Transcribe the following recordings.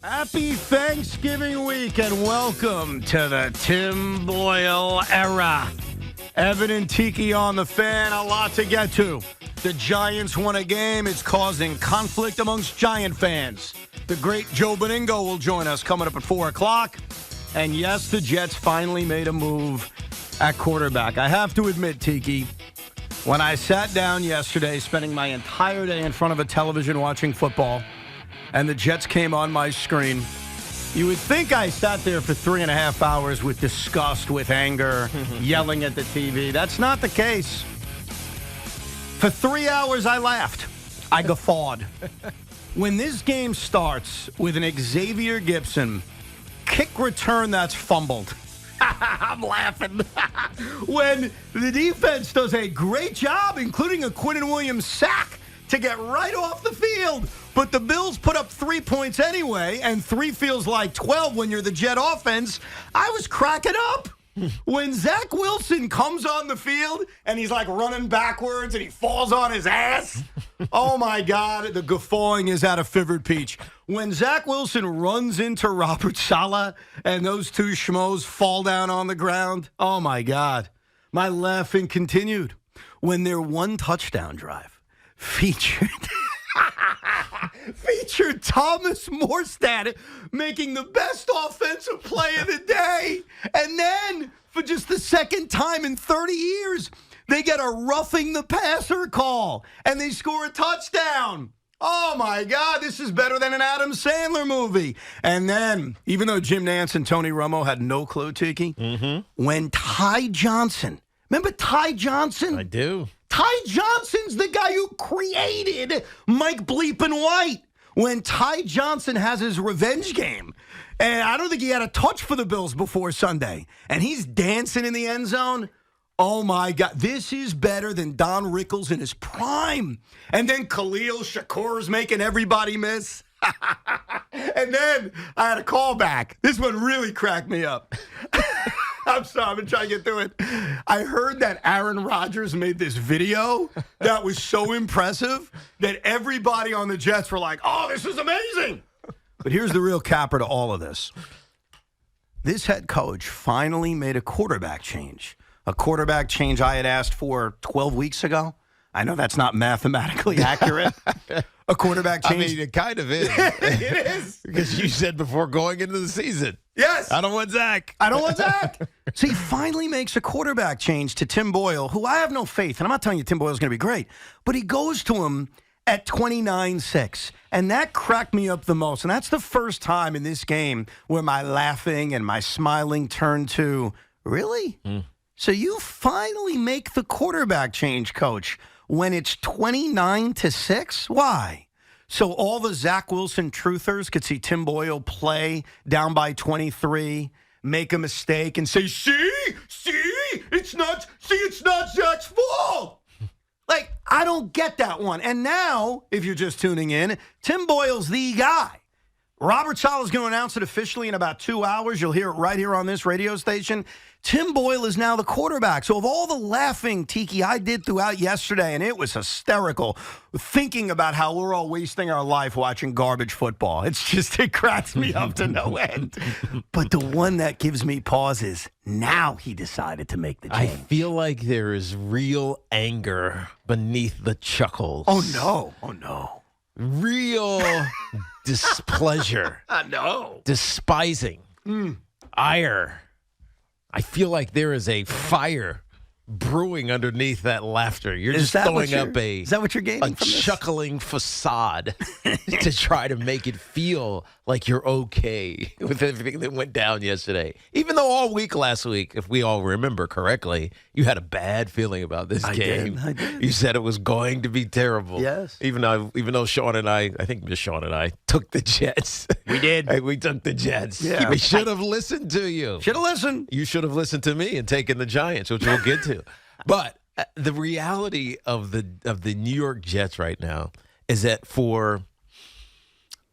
Happy Thanksgiving week and welcome to the Tim Boyle era. Evan and Tiki on the fan, a lot to get to. The Giants won a game. It's causing conflict amongst Giant fans. The great Joe Beningo will join us coming up at 4 o'clock. And yes, the Jets finally made a move at quarterback. I have to admit, Tiki, when I sat down yesterday, spending my entire day in front of a television watching football, and the Jets came on my screen, you would think I sat there for 3.5 hours with disgust, with anger, yelling at the TV. That's not the case. For 3 hours, I laughed. I guffawed. When this game starts with an Xavier Gibson kick return that's fumbled, I'm laughing. When the defense does a great job, including a Quinnen Williams sack, to get right off the field. But the Bills put up 3 points anyway, and 3 feels like 12 when you're the Jet offense. I was cracking up. When Zach Wilson comes on the field and he's like running backwards and he falls on his ass. Oh, my God. The guffawing is out of Fivered Peach. When Zach Wilson runs into Robert Saleh and those two schmoes fall down on the ground. Oh, my God. My laughing continued. When their one touchdown drive featured Thomas Morstead making the best offensive play of the day. And then, for just the second time in 30 years, they get a roughing the passer call, and they score a touchdown. Oh, my God, this is better than an Adam Sandler movie. And then, even though Jim Nantz and Tony Romo had no clue, Tiki, when Ty Johnson, remember Ty Johnson? I do. Ty Johnson's the guy who created Mike Bleepin' White. When Ty Johnson has his revenge game, and I don't think he had a touch for the Bills before Sunday, and he's dancing in the end zone. Oh, my God. This is better than Don Rickles in his prime. And then Khalil Shakur's making everybody miss. And then I had a callback. This one really cracked me up. I'm sorry, I'm going to try to get through it. I heard that Aaron Rodgers made this video that was so impressive that everybody on the Jets were like, oh, this is amazing. But here's the real capper to all of this. This head coach finally made a quarterback change. A quarterback change I had asked for 12 weeks ago. I know that's not mathematically accurate. A quarterback change. I mean, it kind of is. It is. Because you said before going into the season. Yes. I don't want Zach. I don't want Zach. So he finally makes a quarterback change to Tim Boyle, who I have no faith. And I'm not telling you Tim Boyle's going to be great. But he goes to him at 29-6. And that cracked me up the most. And that's the first time in this game where my laughing and my smiling turned to, really? So you finally make the quarterback change, Coach, when it's 29-6? Why? So all the Zach Wilson truthers could see Tim Boyle play down by 23, make a mistake, and say, see, it's not Zach's fault. Like, I don't get that one. And now, if you're just tuning in, Tim Boyle's the guy. Robert Saleh is going to announce it officially in about 2 hours. You'll hear it right here on this radio station. Tim Boyle is now the quarterback. So of all the laughing, Tiki, I did throughout yesterday, and it was hysterical, thinking about how we're all wasting our life watching garbage football. It cracks me up to no end. But the one that gives me pause is now he decided to make the change. I feel like there is real anger beneath the chuckles. Oh, no. Real displeasure. No. Despising. Ire. I feel like there is a fire brewing underneath that laughter. You're just throwing up is that what you're getting a from this? chuckling facade to try to make it feel like you're okay with everything that went down yesterday. Even though all week last week, if we all remember correctly, you had a bad feeling about this game. I did. You said it was going to be terrible. Yes. Even though Sean and I think Miss Sean and I took the Jets. We did. Hey, we took the Jets. Yeah. We should have listened to you. Should have listened. You should have listened to me and taken the Giants, which we'll get to. But the reality of the New York Jets right now is that for,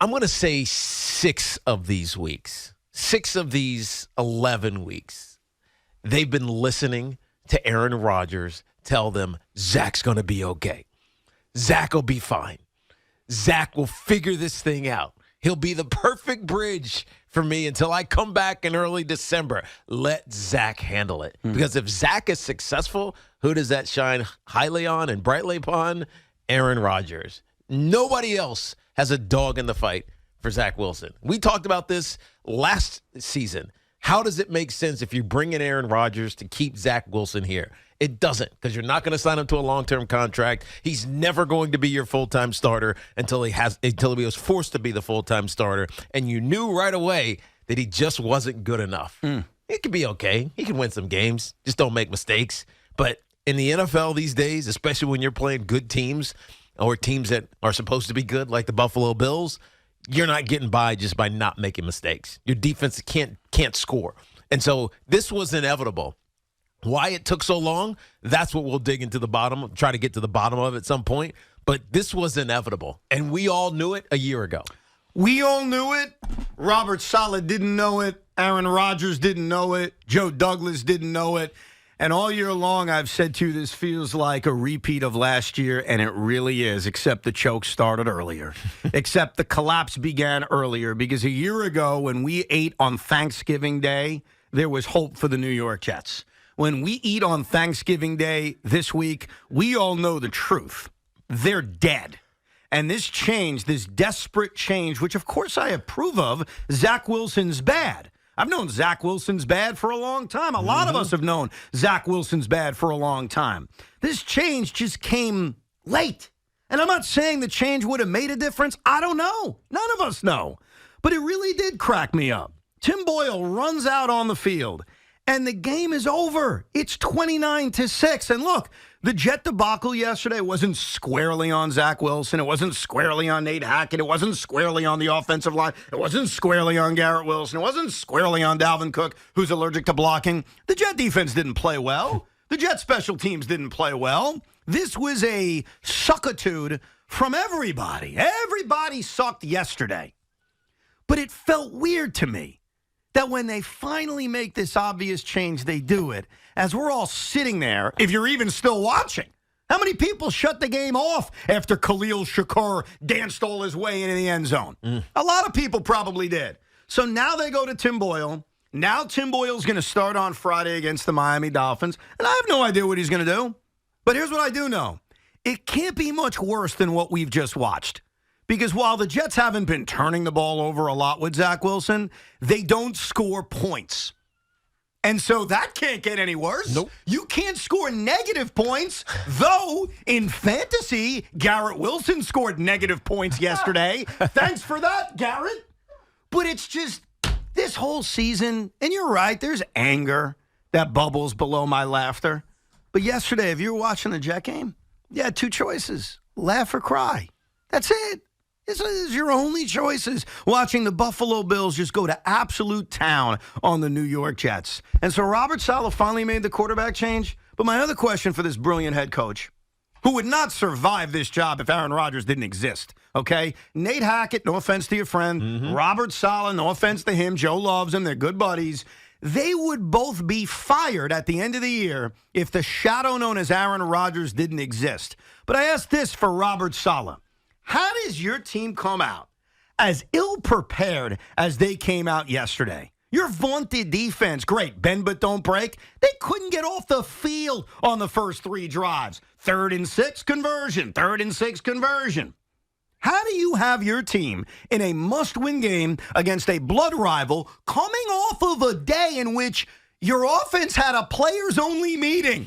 I'm going to say 6 of these weeks, 6 of these 11 weeks, they've been listening to Aaron Rodgers tell them Zach's going to be okay. Zach will be fine. Zach will figure this thing out. He'll be the perfect bridge for me until I come back in early December. Let Zach handle it. Because if Zach is successful, who does that shine highly on and brightly upon? Aaron Rodgers. Nobody else has a dog in the fight for Zach Wilson. We talked about this last season. How does it make sense if you bring in Aaron Rodgers to keep Zach Wilson here? It doesn't, because you're not going to sign him to a long-term contract. He's never going to be your full-time starter until he was forced to be the full-time starter. And you knew right away that he just wasn't good enough. It could be okay. He can win some games. Just don't make mistakes. But in the NFL these days, especially when you're playing good teams or teams that are supposed to be good, like the Buffalo Bills, you're not getting by just by not making mistakes. Your defense can't score. And so this was inevitable. Why it took so long, that's what we'll dig into the bottom, try to get to the bottom of at some point. But this was inevitable, and we all knew it a year ago. We all knew it. Robert Saleh didn't know it. Aaron Rodgers didn't know it. Joe Douglas didn't know it. And all year long, I've said to you, this feels like a repeat of last year, and it really is, except the choke started earlier. Except the collapse began earlier, because a year ago, when we ate on Thanksgiving Day, there was hope for the New York Jets. When we eat on Thanksgiving Day this week, we all know the truth. They're dead. And this change, this desperate change, which of course I approve of, Zach Wilson's bad. I've known Zach Wilson's bad for a long time. A lot of us have known Zach Wilson's bad for a long time. This change just came late. And I'm not saying the change would have made a difference. I don't know. None of us know. But it really did crack me up. Tim Boyle runs out on the field. And the game is over. It's 29-6. And look, the Jet debacle yesterday wasn't squarely on Zach Wilson. It wasn't squarely on Nate Hackett. It wasn't squarely on the offensive line. It wasn't squarely on Garrett Wilson. It wasn't squarely on Dalvin Cook, who's allergic to blocking. The Jet defense didn't play well. The Jet special teams didn't play well. This was a suckitude from everybody. Everybody sucked yesterday. But it felt weird to me that when they finally make this obvious change, they do it. As we're all sitting there, if you're even still watching, how many people shut the game off after Khalil Shakur danced all his way into the end zone? A lot of people probably did. So now they go to Tim Boyle. Now Tim Boyle's going to start on Friday against the Miami Dolphins. And I have no idea what he's going to do. But here's what I do know. It can't be much worse than what we've just watched. Because while the Jets haven't been turning the ball over a lot with Zach Wilson, they don't score points. And so that can't get any worse. Nope. You can't score negative points, though in fantasy, Garrett Wilson scored negative points yesterday. Thanks for that, Garrett. But it's just this whole season, and you're right, there's anger that bubbles below my laughter. But yesterday, if you were watching the Jet game, you had two choices, laugh or cry. That's it. This is your only choices, watching the Buffalo Bills just go to absolute town on the New York Jets. And so Robert Saleh finally made the quarterback change. But my other question for this brilliant head coach, who would not survive this job if Aaron Rodgers didn't exist, okay? Nate Hackett, no offense to your friend. Robert Saleh, no offense to him. Joe loves him. They're good buddies. They would both be fired at the end of the year if the shadow known as Aaron Rodgers didn't exist. But I ask this for Robert Saleh. How does your team come out as ill-prepared as they came out yesterday? Your vaunted defense, great, bend but don't break. They couldn't get off the field on the first three drives. 3rd and 6 conversion, 3rd and 6 conversion. How do you have your team in a must-win game against a blood rival coming off of a day in which your offense had a players-only meeting?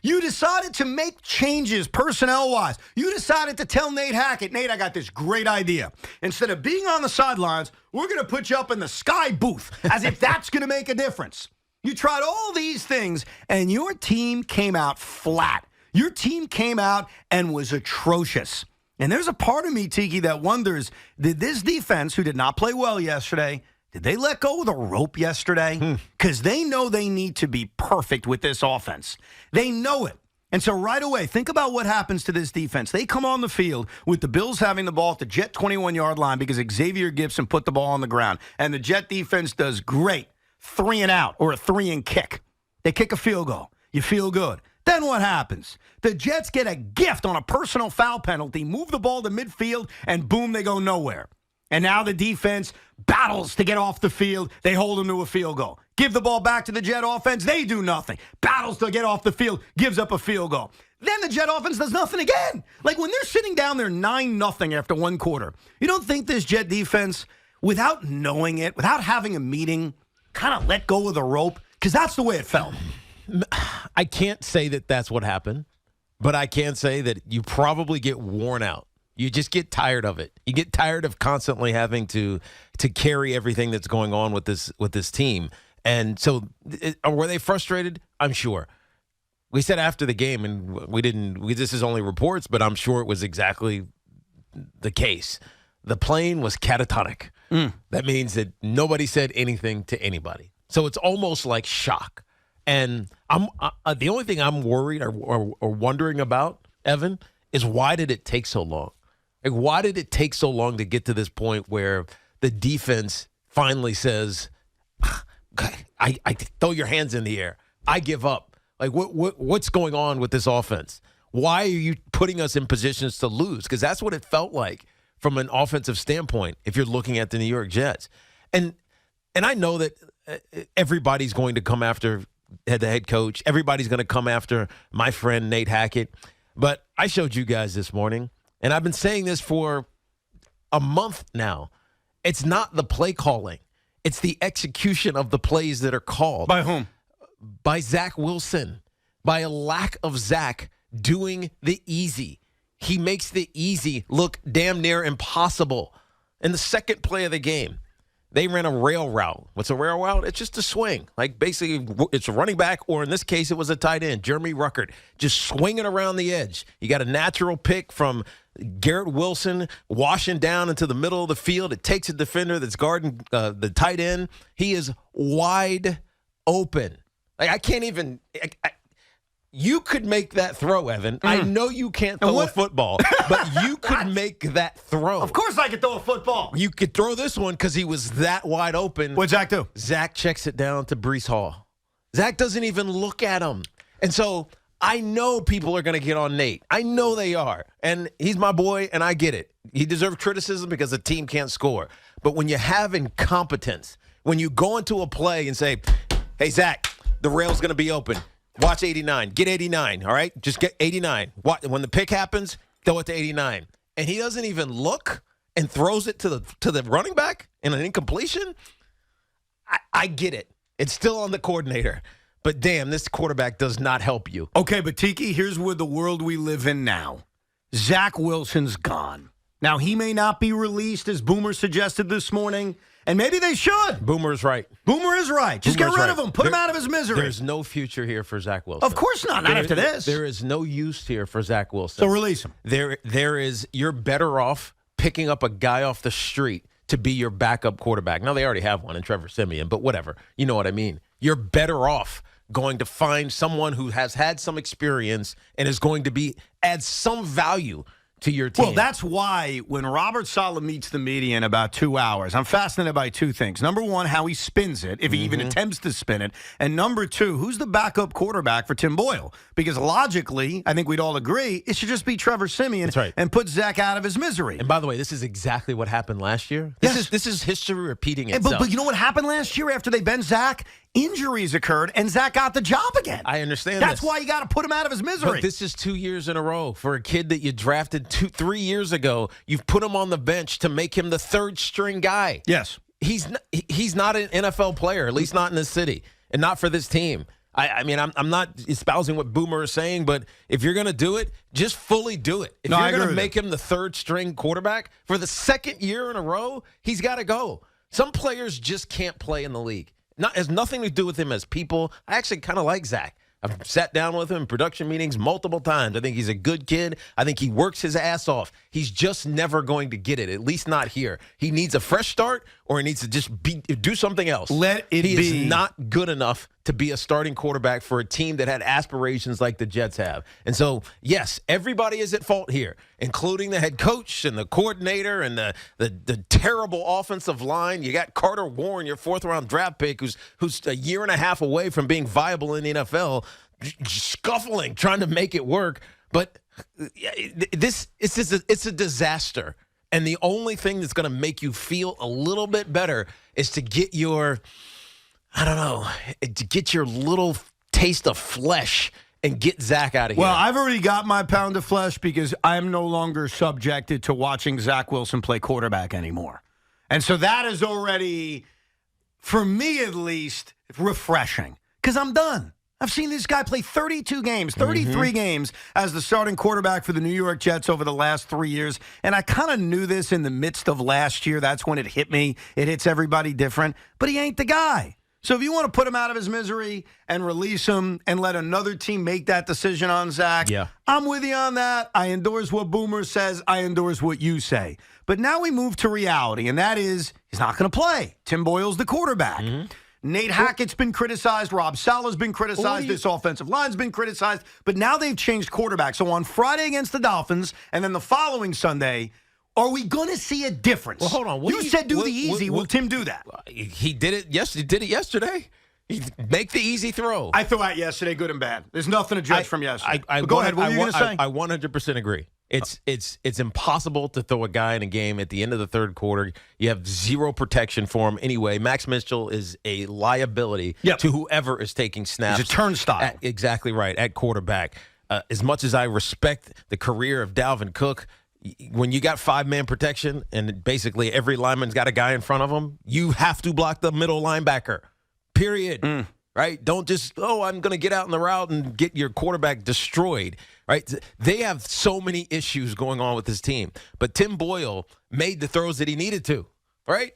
You decided to make changes personnel-wise. You decided to tell Nate Hackett, Nate, I got this great idea. Instead of being on the sidelines, we're going to put you up in the sky booth as if that's going to make a difference. You tried all these things, and your team came out flat. Your team came out and was atrocious. And there's a part of me, Tiki, that wonders, did this defense, who did not play well yesterday, did they let go of the rope yesterday? Because they know they need to be perfect with this offense. They know it. And so right away, think about what happens to this defense. They come on the field with the Bills having the ball at the Jet 21-yard line because Xavier Gibson put the ball on the ground. And the Jet defense does great. 3 and out or a 3 and kick. They kick a field goal. You feel good. Then what happens? The Jets get a gift on a personal foul penalty, move the ball to midfield, and boom, they go nowhere. And now the defense battles to get off the field. They hold them to a field goal. Give the ball back to the Jet offense. They do nothing. Battles to get off the field. Gives up a field goal. Then the Jet offense does nothing again. Like when they're sitting down there 9-0 after one quarter, you don't think this Jet defense, without knowing it, without having a meeting, kind of let go of the rope? Because that's the way it felt. I can't say that that's what happened, but I can say that you probably get worn out. You just get tired of it. You get tired of constantly having to carry everything that's going on with this team. And so, were they frustrated? I'm sure. We said after the game, and this is only reports, but I'm sure it was exactly the case. The plane was catatonic. That means that nobody said anything to anybody. So it's almost like shock. And the only thing I'm worried or wondering about, Evan, is why did it take so long? Like, why did it take so long to get to this point where the defense finally says, I throw your hands in the air. I give up. Like, what's going on with this offense? Why are you putting us in positions to lose? Because that's what it felt like from an offensive standpoint if you're looking at the New York Jets. And I know that everybody's going to come after the head coach. Everybody's going to come after my friend Nate Hackett. But I showed you guys this morning, and I've been saying this for a month now. It's not the play calling. It's the execution of the plays that are called. By whom? By Zach Wilson. By a lack of Zach doing the easy. He makes the easy look damn near impossible. In the second play of the game, they ran a rail route. What's a rail route? It's just a swing. Like, basically, it's a running back, or in this case, it was a tight end, Jeremy Ruckert, just swinging around the edge. You got a natural pick from Garrett Wilson washing down into the middle of the field. It takes a defender that's guarding the tight end. He is wide open. Like, I can't even you could make that throw, Evan. I know you can't throw a football, but you could make that throw. Of course I could throw a football. You could throw this one because he was that wide open. What'd Zach do? Zach checks it down to Breece Hall. Zach doesn't even look at him. And so I know people are going to get on Nate. I know they are. And he's my boy, and I get it. He deserves criticism because the team can't score. But when you have incompetence, when you go into a play and say, hey, Zach, the rail's going to be open. Watch 89. Get 89, all right? Just get 89. When the pick happens, throw it to 89. And he doesn't even look and throws it to the running back in an incompletion. I get it. It's still on the coordinator. But, damn, this quarterback does not help you. Okay, but, Tiki, here's where the world we live in now. Zach Wilson's gone. Now, he may not be released, as Boomer suggested this morning, and maybe they should. Boomer's right. Boomer is right. Just get rid of him. Put him out of his misery. There's no future here for Zach Wilson. Of course not. Not after this. There is no use here for Zach Wilson. So release him. There is. You're better off picking up a guy off the street to be your backup quarterback. Now, they already have one in Trevor Siemian, but whatever. You know what I mean. You're better off going to find someone who has had some experience and is going to add some value to your team. Well, that's why when Robert Saleh meets the media in about 2 hours, I'm fascinated by two things. Number one, how he spins it, if he even attempts to spin it. And number two, who's the backup quarterback for Tim Boyle? Because logically, I think we'd all agree, it should just be Trevor Siemian. That's right. And put Zach out of his misery. And by the way, this is exactly what happened last year. This is history repeating itself. itself. But you know what happened last year after they benched Zach? Injuries occurred, and Zach got the job again. I understand That's why you got to put him out of his misery. But this is 2 years in a row for a kid that you drafted 3 years ago. You've put him on the bench to make him the third string guy. Yes. He's not an NFL player, at least not in this city, and not for this team. I mean, I'm not espousing what Boomer is saying, but if you're going to do it, just fully do it. If you're going to make him the third string quarterback for the second year in a row, he's got to go. Some players just can't play in the league. Has nothing to do with him as people. I actually kind of like Zach. I've sat down with him in production meetings multiple times. I think he's a good kid. I think he works his ass off. He's just never going to get it, at least not here. He needs a fresh start, or he needs to just do something else. He is not good enough to be a starting quarterback for a team that had aspirations like the Jets have. And so, yes, everybody is at fault here, including the head coach and the coordinator and the terrible offensive line. You got Carter Warren, your fourth-round draft pick, who's a year and a half away from being viable in the NFL, scuffling, trying to make it work. But it's a disaster. And the only thing that's going to make you feel a little bit better is to get your, I don't know, to get your little taste of flesh and get Zach out of here. Well, I've already got my pound of flesh because I'm no longer subjected to watching Zach Wilson play quarterback anymore. And so that is already, for me at least, refreshing because I'm done. I've seen this guy play 32 games, 33 games as the starting quarterback for the New York Jets over the last 3 years. And I kind of knew this in the midst of last year. That's when it hit me. It hits everybody different. But he ain't the guy. So if you want to put him out of his misery and release him and let another team make that decision on Zach, I'm with you on that. I endorse what Boomer says. I endorse what you say. But now we move to reality, and that is he's not going to play. Tim Boyle's the quarterback. Nate Hackett's been criticized. Rob Sala's been criticized. This offensive line's been criticized. But now they've changed quarterback. So on Friday against the Dolphins and then the following Sunday, are we going to see a difference? Well, hold on. You said do the easy. Will Tim do that? He did it. Yes, he did it yesterday. He make the easy throw. I threw out yesterday, good and bad. There's nothing to judge from yesterday. Go ahead. What were you going to say? I 100% agree. It's impossible to throw a guy in a game at the end of the third quarter. You have zero protection for him anyway. Max Mitchell is a liability to whoever is taking snaps. He's a turnstile. Exactly right, at quarterback. As much as I respect the career of Dalvin Cook, when you got 5-man protection and basically every lineman's got a guy in front of them, you have to block the middle linebacker, period. Right? Don't just, I'm going to get out in the route and get your quarterback destroyed. Right? They have so many issues going on with this team. But Tim Boyle made the throws that he needed to. Right?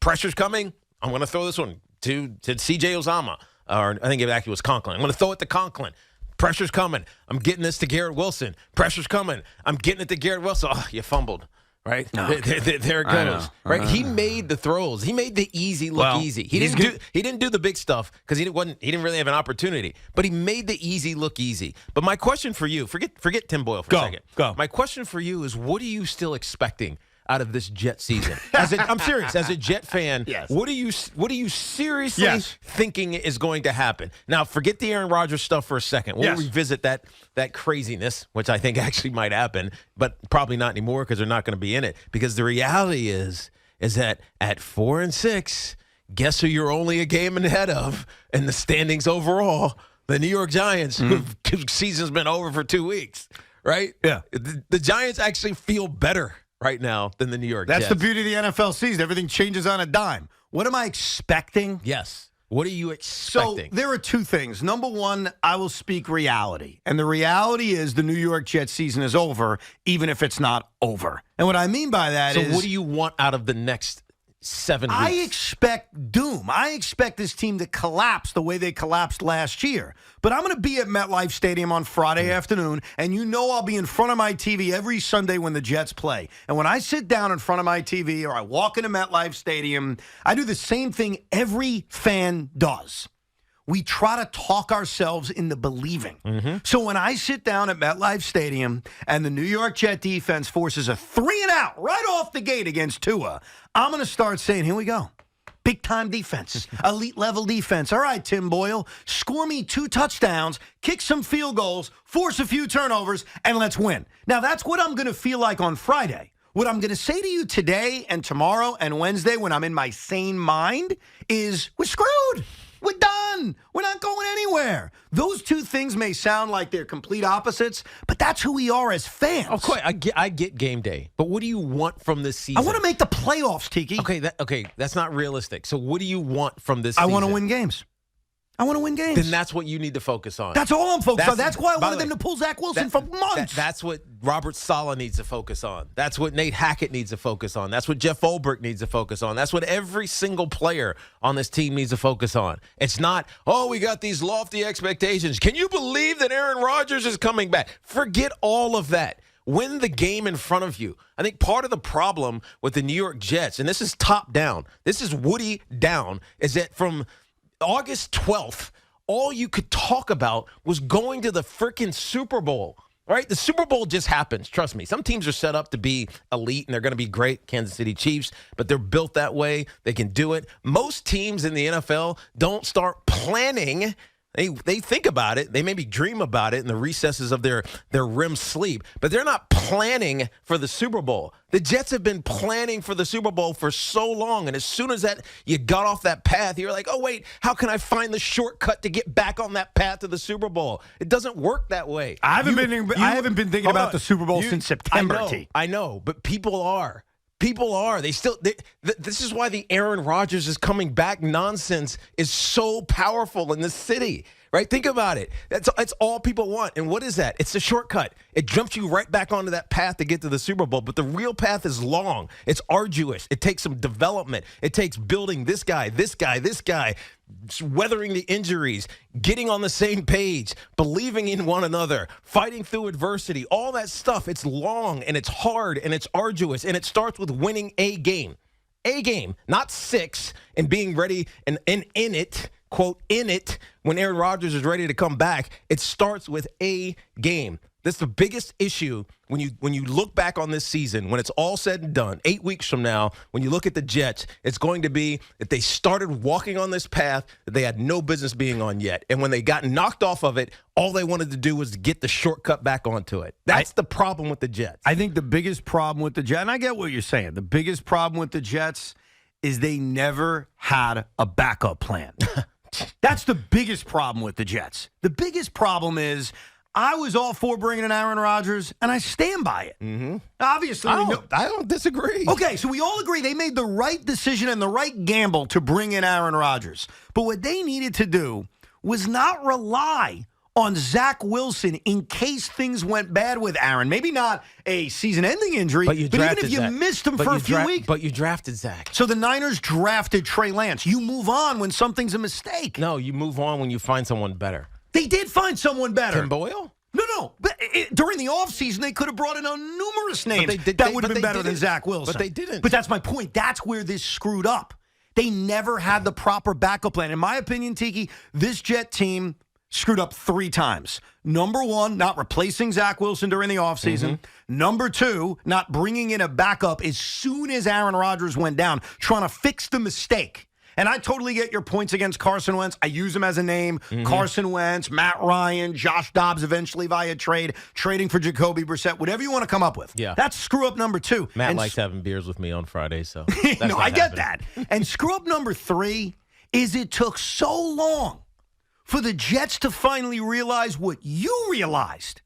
Pressure's coming. I'm going to throw this one to C.J. Uzomah. Or I think it actually was Conklin. I'm going to throw it to Conklin. Pressure's coming. I'm getting this to Garrett Wilson. Pressure's coming. I'm getting it to Garrett Wilson. Oh, you fumbled. Right? No. There it goes. Right? He made the throws. He made the easy look easy. He didn't do the big stuff because he didn't really have an opportunity. But he made the easy look easy. But my question for you, forget Tim Boyle for a second. Go. My question for you is, what are you still expecting out of this Jet season? I'm serious. As a Jet fan, what are you seriously thinking is going to happen? Now, forget the Aaron Rodgers stuff for a second. We'll revisit that craziness, which I think actually might happen, but probably not anymore because they're not going to be in it. Because the reality is that at 4-6, guess who you're only a game ahead of in the standings overall? The New York Giants, whose season's been over for 2 weeks. Right? Yeah. The Giants actually feel better right now than the New York Jets. Jets. That's the beauty of the NFL season. Everything changes on a dime. What am I expecting? Yes. What are you expecting? So there are two things. Number one, I will speak reality. And the reality is the New York Jets season is over, even if it's not over. And what I mean by that is... So what do you want out of the next 7 weeks? I expect doom. I expect this team to collapse the way they collapsed last year. But I'm going to be at MetLife Stadium on Friday afternoon, and you know I'll be in front of my TV every Sunday when the Jets play. And when I sit down in front of my TV or I walk into MetLife Stadium, I do the same thing every fan does. We try to talk ourselves into believing. So when I sit down at MetLife Stadium and the New York Jet defense forces a 3-and-out right off the gate against Tua, I'm going to start saying, here we go. Big-time defense, elite-level defense. All right, Tim Boyle, score me 2 touchdowns, kick some field goals, force a few turnovers, and let's win. Now, that's what I'm going to feel like on Friday. What I'm going to say to you today and tomorrow and Wednesday when I'm in my sane mind is we're screwed. We're done. We're not going anywhere. Those two things may sound like they're complete opposites, but that's who we are as fans. Of course, I get game day. But what do you want from this season? I want to make the playoffs, Tiki. Okay, that's not realistic. So what do you want from this season? I want to win games. I want to win games. Then that's what you need to focus on. That's all I'm focused on. That's why I wanted them to pull Zach Wilson for months. That's what Robert Saleh needs to focus on. That's what Nate Hackett needs to focus on. That's what Jeff Ulbrich needs to focus on. That's what every single player on this team needs to focus on. It's not, we got these lofty expectations. Can you believe that Aaron Rodgers is coming back? Forget all of that. Win the game in front of you. I think part of the problem with the New York Jets, and this is top down, this is Woody down, is that from August 12th, all you could talk about was going to the freaking Super Bowl. Right? The Super Bowl just happens. Trust me. Some teams are set up to be elite, and they're going to be great, Kansas City Chiefs, but they're built that way. They can do it. Most teams in the NFL don't start planning They think about it. They maybe dream about it in the recesses of their REM sleep, but they're not planning for the Super Bowl. The Jets have been planning for the Super Bowl for so long, and as soon as you got off that path, you're like, oh, wait, how can I find the shortcut to get back on that path to the Super Bowl? It doesn't work that way. I haven't been thinking about the Super Bowl since September. I know, but people are. People are. This is why the Aaron Rodgers is coming back nonsense is so powerful in this city, right? Think about it. That's all people want. And what is that? It's a shortcut. It jumps you right back onto that path to get to the Super Bowl. But the real path is long. It's arduous. It takes some development. It takes building this guy, weathering the injuries, getting on the same page, believing in one another, fighting through adversity, all that stuff. It's long and it's hard and it's arduous, and it starts with winning a game. A game, not 6, and being ready and in it, quote, in it, when Aaron Rodgers is ready to come back. It starts with a game. That's the biggest issue when you look back on this season, when it's all said and done, 8 weeks from now, when you look at the Jets, it's going to be that they started walking on this path that they had no business being on yet. And when they got knocked off of it, all they wanted to do was get the shortcut back onto it. That's the problem with the Jets. I think the biggest problem with the Jets, and I get what you're saying, the biggest problem with the Jets is they never had a backup plan. That's the biggest problem with the Jets. The biggest problem is I was all for bringing in Aaron Rodgers, and I stand by it. Mm-hmm. Obviously, I don't disagree. Okay, so we all agree they made the right decision and the right gamble to bring in Aaron Rodgers. But what they needed to do was not rely on Zach Wilson in case things went bad with Aaron. Maybe not a season-ending injury, but even if you missed him for a few weeks. But you drafted Zach. So the Niners drafted Trey Lance. You move on when something's a mistake. No, you move on when you find someone better. They did find someone better. Tim Boyle? No. But during the offseason, they could have brought in numerous names that would have been better than Zach Wilson. But they didn't. But that's my point. That's where this screwed up. They never had the proper backup plan. In my opinion, Tiki, this Jet team screwed up 3 times. Number 1, not replacing Zach Wilson during the offseason. Mm-hmm. Number 2, not bringing in a backup as soon as Aaron Rodgers went down, trying to fix the mistake. And I totally get your points against Carson Wentz. I use him as a name. Mm-hmm. Carson Wentz, Matt Ryan, Josh Dobbs eventually via trade, trading for Jacoby Brissett, whatever you want to come up with. Yeah. That's screw up number 2. Matt likes having beers with me on Friday, so no, I get that. And screw up number 3 is it took so long for the Jets to finally realize what you realized,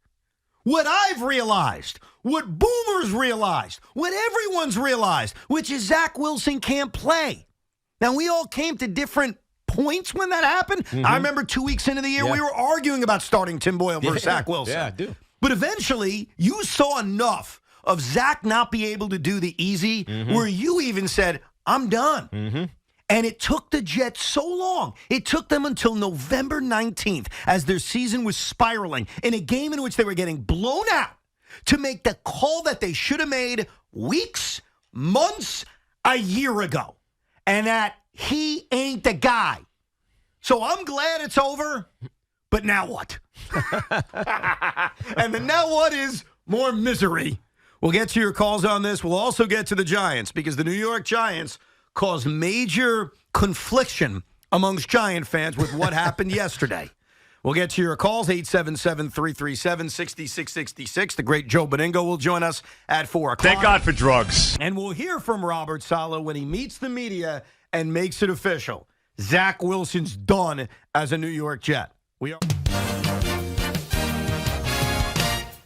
what I've realized, what Boomers realized, what everyone's realized, which is Zach Wilson can't play. Now, we all came to different points when that happened. Mm-hmm. I remember 2 weeks into the year, we were arguing about starting Tim Boyle versus Zach Wilson. Yeah, I do. But eventually, you saw enough of Zach not be able to do the easy where you even said, I'm done. Mm-hmm. And it took the Jets so long. It took them until November 19th as their season was spiraling in a game in which they were getting blown out to make the call that they should have made weeks, months, a year ago. And that he ain't the guy. So I'm glad it's over, but now what? And the now what is more misery. We'll get to your calls on this. We'll also get to the Giants because the New York Giants caused major confliction amongst Giant fans with what happened yesterday. We'll get to your calls, 877-337-6666. The great Joe Beningo will join us at 4 o'clock. Thank God for drugs. And we'll hear from Robert Saleh when he meets the media and makes it official. Zach Wilson's done as a New York Jet. We are...